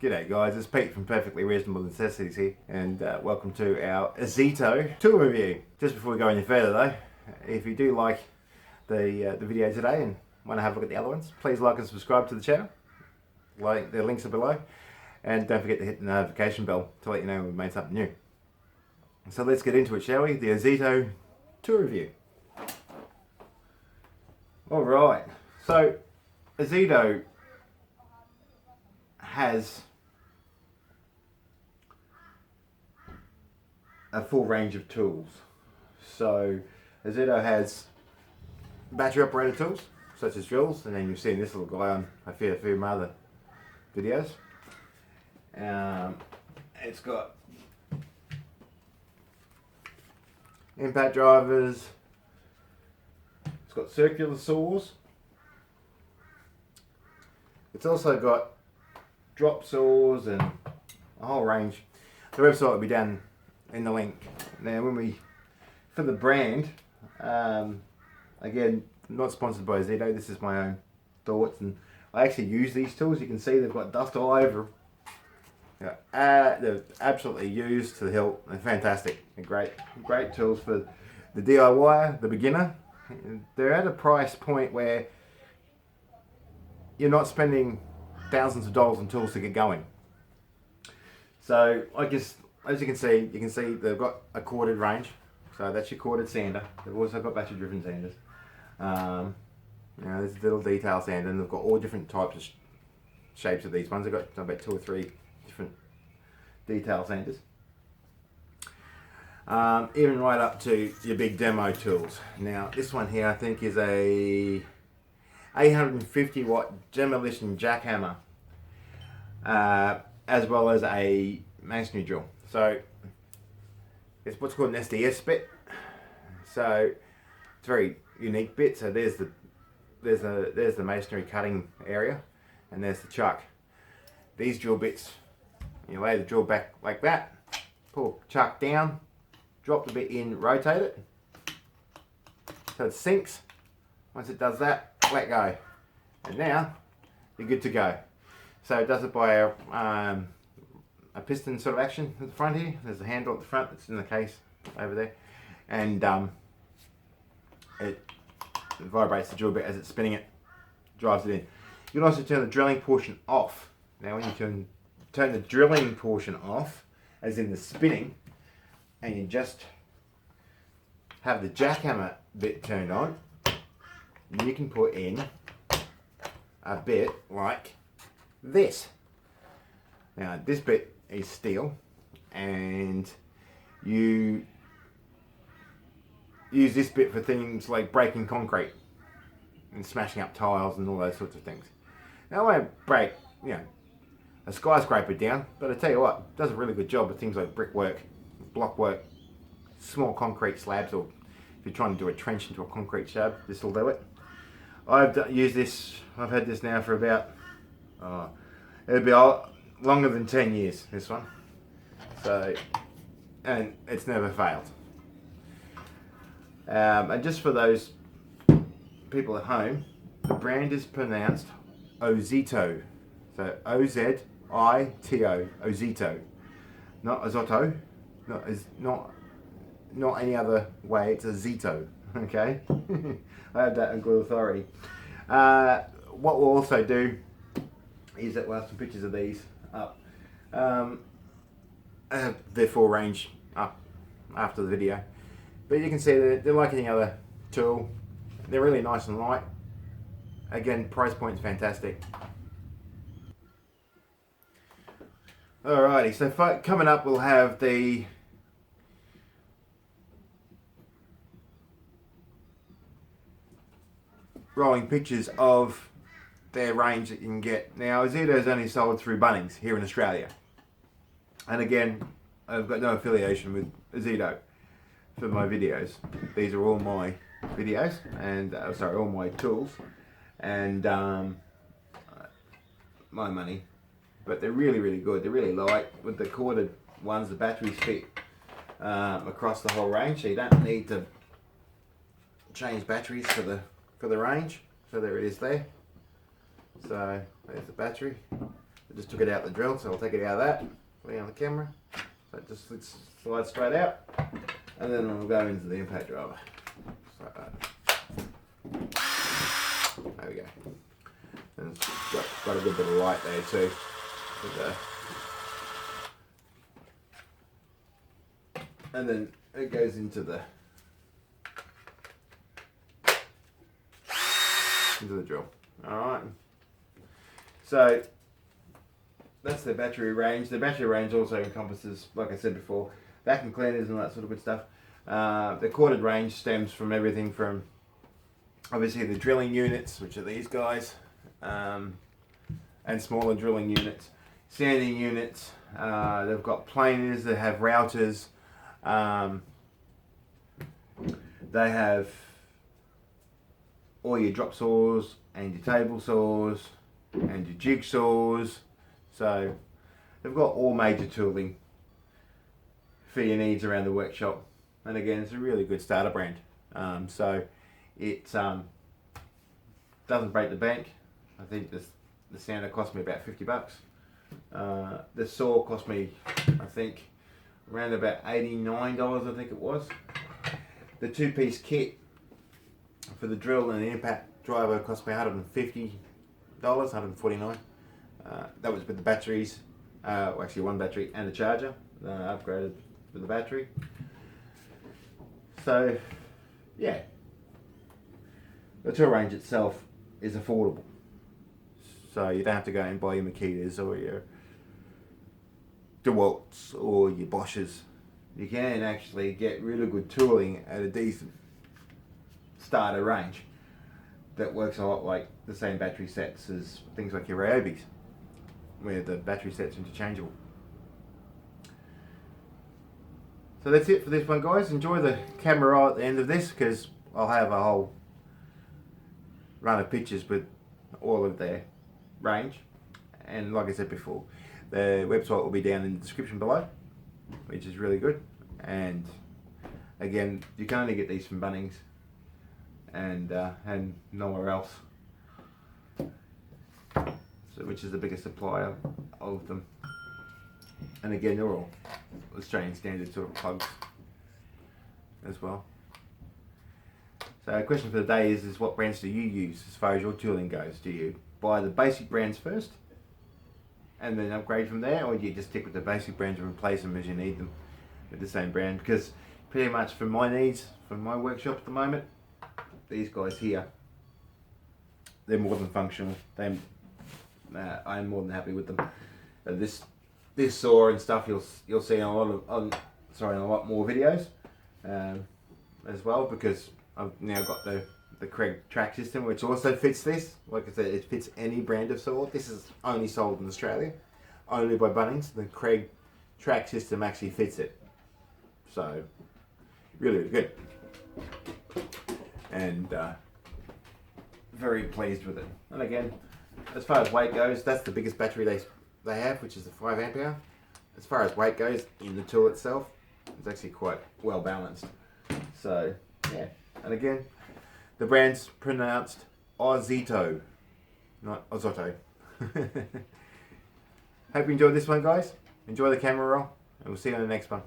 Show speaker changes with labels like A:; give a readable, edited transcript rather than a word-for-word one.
A: G'day guys, it's Pete from Perfectly Reasonable Necessities here, and welcome to our Ozito tool review. Just before we go any further though, if you do like the video today and want to have a look at the other ones, please like and subscribe to the channel. The links are below, and don't forget to hit the notification bell to let you know when we've made something new. So let's get into it, shall we? The Ozito tool review. Alright, so Ozito has a full range of tools. So Ozito has battery operated tools such as drills, and then you've seen this little guy on a few of my other videos. It's got impact drivers, it's got circular saws, it's also got drop saws and a whole range. The website will be down in the link. Now for the brand, again, not sponsored by Ozito, this is my own thoughts, and I actually use these tools. You can see they've got dust all over them. They're absolutely used to the hilt. They're fantastic. They're great tools for the DIY, the beginner. They're at a price point where you're not spending thousands of dollars on tools to get going. So I guess, as you can see they've got a corded range. So that's your corded sander. They've also got battery driven sanders. There's a little detail sander, and they've got all different types of shapes of these ones. They've got about 2 or 3 different detail sanders. Even right up to your big demo tools. Now this one here I think is a 850 watt demolition jackhammer, as well as a masonry drill. So it's what's called an SDS bit. So it's a very unique bit. So there's the masonry cutting area, and there's the chuck. These drill bits, you lay the drill back like that, pull chuck down, drop the bit in, rotate it so it sinks. Once it does that, let go, and now you're good to go. So it does it by a piston sort of action at the front here. There's a handle at the front that's in the case over there, and it vibrates the drill bit as it's spinning it, drives it in. You can also turn the drilling portion off. Now when you turn the drilling portion off, as in the spinning, and you just have the jackhammer bit turned on, you can put in a bit like this. Now this bit is steel, and you use this bit for things like breaking concrete and smashing up tiles and all those sorts of things. Now I won't break, a skyscraper down, but I tell you what, it does a really good job with things like brickwork, block work, small concrete slabs, or if you're trying to do a trench into a concrete slab, this will do it. I've used this, I've had this now for about, it'll be longer than 10 years, this one. So, and it's never failed. And just for those people at home, the brand is pronounced Ozito. So O-Z-I-T-O, Ozito. Not Ozito, not any other way, it's Ozito, okay? I have that on good authority. What we'll also do is that we'll have some pictures of these up. I have their full range up after the video. But you can see they're like any other tool. They're really nice and light. Again, price point's fantastic. Alrighty, so coming up we'll have the rolling pictures of their range that you can get. Now Ozito is only sold through Bunnings here in Australia. And again, I've got no affiliation with Ozito for my videos. These are all my videos, and all my tools, and my money. But they're really good. They're really light. With the corded ones, the batteries fit across the whole range, so you don't need to change batteries for the range. So there it is there. So there's the battery. I just took it out the drill, so I'll take it out of that, put it on the camera. So it just slides straight out, and then I'll go into the impact driver. Just like that. There we go. And it's got a good bit of light there too. And then it goes into the drill. Alright. So that's the battery range. The battery range also encompasses, like I said before, vacuum cleaners and all that sort of good stuff. The corded range stems from everything from obviously the drilling units, which are these guys, and smaller drilling units, sanding units. They've got planers that have routers. They have all your drop saws and your table saws and your jigsaws. So they've got all major tooling for your needs around the workshop. And again, it's a really good starter brand. So it doesn't break the bank. I think the sander cost me about $50. The saw cost me, I think, around about $89, I think it was. The two-piece kit for the drill and the impact driver cost me $150, $149. That was with the batteries, well, actually one battery and the charger. Upgraded with the battery. So, yeah, the tool range itself is affordable. So you don't have to go and buy your Makitas or your DeWalt's or your Bosches. You can actually get really good tooling at a decent starter range that works a lot like the same battery sets as things like your Ryobis, where the battery set's interchangeable. So that's it for this one, guys. Enjoy the camera roll at the end of this, because I'll have a whole run of pictures with all of their range. And like I said before, the website will be down in the description below, which is really good. And again, you can only get these from Bunnings and nowhere else, so, which is the biggest supplier of them. And again, they're all Australian standard sort of plugs as well. So the question for the day is what brands do you use as far as your tooling goes? Do you buy the basic brands first and then upgrade from there, or do you just stick with the basic brands and replace them as you need them with the same brand? Because pretty much for my needs, for my workshop at the moment, these guys here, they're more than functional. I'm more than happy with them. This saw and stuff you'll see on a lot more videos as well, because I've now got the Craig track system, which also fits this. Like I said, it fits any brand of saw. This is only sold in Australia, only by Bunnings. The Craig track system actually fits it. So, really, really good. And very pleased with it. And again, as far as weight goes, that's the biggest battery they have, which is the 5 amp hour. As far as weight goes in the tool itself, it's actually quite well balanced. So, yeah. And again, the brand's pronounced Ozito, not Ozito. Hope you enjoyed this one, guys. Enjoy the camera roll, and we'll see you on the next one.